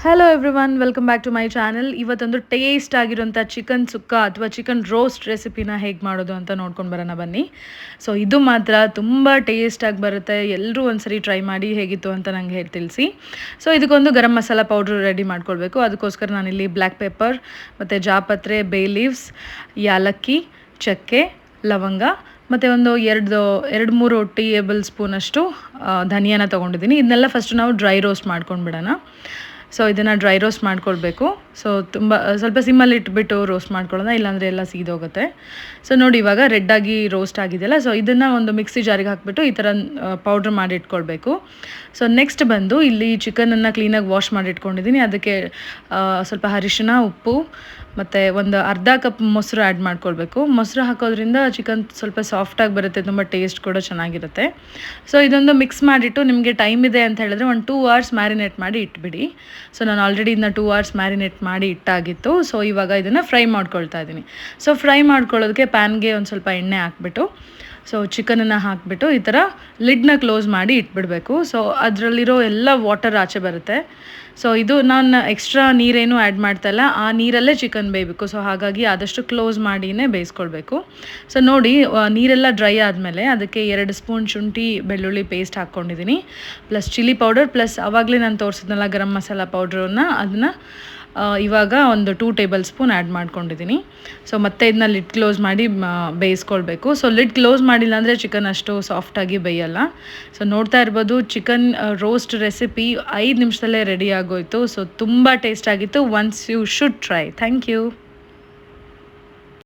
Hello everyone, welcome back to my channel. ಇವತ್ತೊಂದು taste ಆಗಿರೋಂಥ chicken sukka ಅಥವಾ ಚಿಕನ್ ರೋಸ್ಟ್ ರೆಸಿಪಿನ ಹೇಗೆ ಮಾಡೋದು ಅಂತ ನೋಡ್ಕೊಂಡು ಬರೋಣ ಬನ್ನಿ. ಸೊ ಇದು ಮಾತ್ರ ತುಂಬ ಟೇಸ್ಟಾಗಿ ಬರುತ್ತೆ. ಎಲ್ಲರೂ ಒಂದ್ಸರಿ ಟ್ರೈ ಮಾಡಿ ಹೇಗಿತ್ತು ಅಂತ ನಂಗೆ ಹೇಳಿ ತಿಳಿಸಿ. ಸೊ ಇದಕ್ಕೊಂದು ಗರಂ ಮಸಾಲ ಪೌಡ್ರ್ ರೆಡಿ ಮಾಡ್ಕೊಳ್ಬೇಕು. ಅದಕ್ಕೋಸ್ಕರ ನಾನಿಲ್ಲಿ ಬ್ಲ್ಯಾಕ್ ಪೆಪ್ಪರ್ ಮತ್ತು ಜಾಪತ್ರೆ, ಬೇ ಲೀವ್ಸ್, ಯಾಲಕ್ಕಿ, ಚಕ್ಕೆ, ಲವಂಗ ಮತ್ತು ಒಂದು ಎರಡು ಮೂರು ಟೇಬಲ್ ಸ್ಪೂನಷ್ಟು ಧನಿಯಾನ ತೊಗೊಂಡಿದ್ದೀನಿ. ಇದನ್ನೆಲ್ಲ ಫಸ್ಟು ನಾವು ಡ್ರೈ ರೋಸ್ಟ್ ಮಾಡ್ಕೊಂಡು ಬಿಡೋಣ. ಸೊ ಇದನ್ನು ಡ್ರೈ ರೋಸ್ಟ್ ಮಾಡ್ಕೊಳ್ಬೇಕು. ಸೊ ಸ್ವಲ್ಪ ಸಿಮ್ಮಲ್ಲಿ ಇಟ್ಬಿಟ್ಟು ರೋಸ್ಟ್ ಮಾಡ್ಕೊಳ್ಳೋಣ, ಇಲ್ಲಾಂದರೆ ಎಲ್ಲ ಸೀದೋಗುತ್ತೆ. ಸೊ ನೋಡಿ ಇವಾಗ ರೆಡ್ಡಾಗಿ ರೋಸ್ಟ್ ಆಗಿದೆಯಲ್ಲ, ಸೊ ಇದನ್ನು ಒಂದು ಮಿಕ್ಸಿ ಜಾರಿಗೆ ಹಾಕಿಬಿಟ್ಟು ಈ ಥರ ಪೌಡ್ರ್ ಮಾಡಿ ಇಟ್ಕೊಳ್ಬೇಕು. ಸೊ ನೆಕ್ಸ್ಟ್ ಬಂದು ಇಲ್ಲಿ ಚಿಕನನ್ನು ಕ್ಲೀನಾಗಿ ವಾಶ್ ಮಾಡಿ ಇಟ್ಕೊಂಡಿದ್ದೀನಿ. ಅದಕ್ಕೆ ಸ್ವಲ್ಪ ಅರಿಶಿನ, ಉಪ್ಪು ಮತ್ತು ಒಂದು ಅರ್ಧ ಕಪ್ ಮೊಸರು ಆ್ಯಡ್ ಮಾಡ್ಕೊಳ್ಬೇಕು. ಮೊಸರು ಹಾಕೋದ್ರಿಂದ ಚಿಕನ್ ಸ್ವಲ್ಪ ಸಾಫ್ಟಾಗಿ ಬರುತ್ತೆ, ತುಂಬ ಟೇಸ್ಟ್ ಕೂಡ ಚೆನ್ನಾಗಿರುತ್ತೆ. ಸೊ ಇದೊಂದು ಮಿಕ್ಸ್ ಮಾಡಿಟ್ಟು ನಿಮಗೆ ಟೈಮ್ ಇದೆ ಅಂತ ಹೇಳಿದ್ರೆ ಒಂದು 2 hours ಮ್ಯಾರಿನೇಟ್ ಮಾಡಿ ಇಟ್ಬಿಡಿ. ಸೊ ನಾನು ಆಲ್ರೆಡಿ ಇದನ್ನ 2 hours ಮ್ಯಾರಿನೇಟ್ ಮಾಡಿ ಇಟ್ಟಾಗಿತ್ತು. ಸೊ ಇವಾಗ ಇದನ್ನು ಫ್ರೈ ಮಾಡ್ಕೊಳ್ತಾ ಇದ್ದೀನಿ. ಸೊ ಫ್ರೈ ಮಾಡ್ಕೊಳ್ಳೋದಕ್ಕೆ ಪ್ಯಾನ್ಗೆ ಒಂದು ಸ್ವಲ್ಪ ಎಣ್ಣೆ ಹಾಕ್ಬಿಟ್ಟು ಸೊ ಚಿಕನನ್ನು ಹಾಕಿಬಿಟ್ಟು ಈ ಥರ ಲಿಡ್ನ ಕ್ಲೋಸ್ ಮಾಡಿ ಇಟ್ಬಿಡಬೇಕು. ಸೊ ಅದರಲ್ಲಿರೋ ಎಲ್ಲ ವಾಟರ್ ಆಚೆ ಬರುತ್ತೆ. ಸೊ ಇದು ನಾನು ಎಕ್ಸ್ಟ್ರಾ ನೀರೇನು ಆ್ಯಡ್ ಮಾಡ್ತಾಯಿಲ್ಲ, ಆ ನೀರಲ್ಲೇ ಚಿಕನ್ ಬೇಯಬೇಕು. ಸೊ ಹಾಗಾಗಿ ಆದಷ್ಟು ಕ್ಲೋಸ್ ಮಾಡಿಯೇ ಬೇಯಿಸ್ಕೊಳ್ಬೇಕು. ಸೊ ನೋಡಿ ನೀರೆಲ್ಲ ಡ್ರೈ ಆದಮೇಲೆ ಅದಕ್ಕೆ 2 ಸ್ಪೂನ್ ಶುಂಠಿ ಬೆಳ್ಳುಳ್ಳಿ ಪೇಸ್ಟ್ ಹಾಕ್ಕೊಂಡಿದ್ದೀನಿ, ಪ್ಲಸ್ ಚಿಲ್ಲಿ ಪೌಡರ್, ಪ್ಲಸ್ ಆವಾಗಲೇ ನಾನು ತೋರಿಸಿದ್ನಲ್ಲ ಗರಂ ಮಸಾಲ ಪೌಡ್ರನ್ನು, ಅದನ್ನು ಇವಾಗ ಒಂದು 2 ಟೇಬಲ್ ಸ್ಪೂನ್ ಆ್ಯಡ್ ಮಾಡ್ಕೊಂಡಿದ್ದೀನಿ. ಸೊ ಮತ್ತೆ ಇದನ್ನ ಲಿಡ್ ಕ್ಲೋಸ್ ಮಾಡಿ ಬೇಯಿಸ್ಕೊಳ್ಬೇಕು. ಸೊ ಲಿಡ್ ಕ್ಲೋಸ್ ಮಾಡಿಲ್ಲ ಅಂದರೆ ಚಿಕನ್ ಅಷ್ಟು ಸಾಫ್ಟಾಗಿ ಬೇಯಲ್ಲ. ಸೊ ನೋಡ್ತಾ ಇರ್ಬೋದು ಚಿಕನ್ ರೋಸ್ಟ್ ರೆಸಿಪಿ 5 ನಿಮಿಷದಲ್ಲೇ ರೆಡಿ ಆಗೋಯಿತು. ಸೊ ತುಂಬ ಟೇಸ್ಟ್ ಆಗಿತ್ತು. Once you should try. Thank you.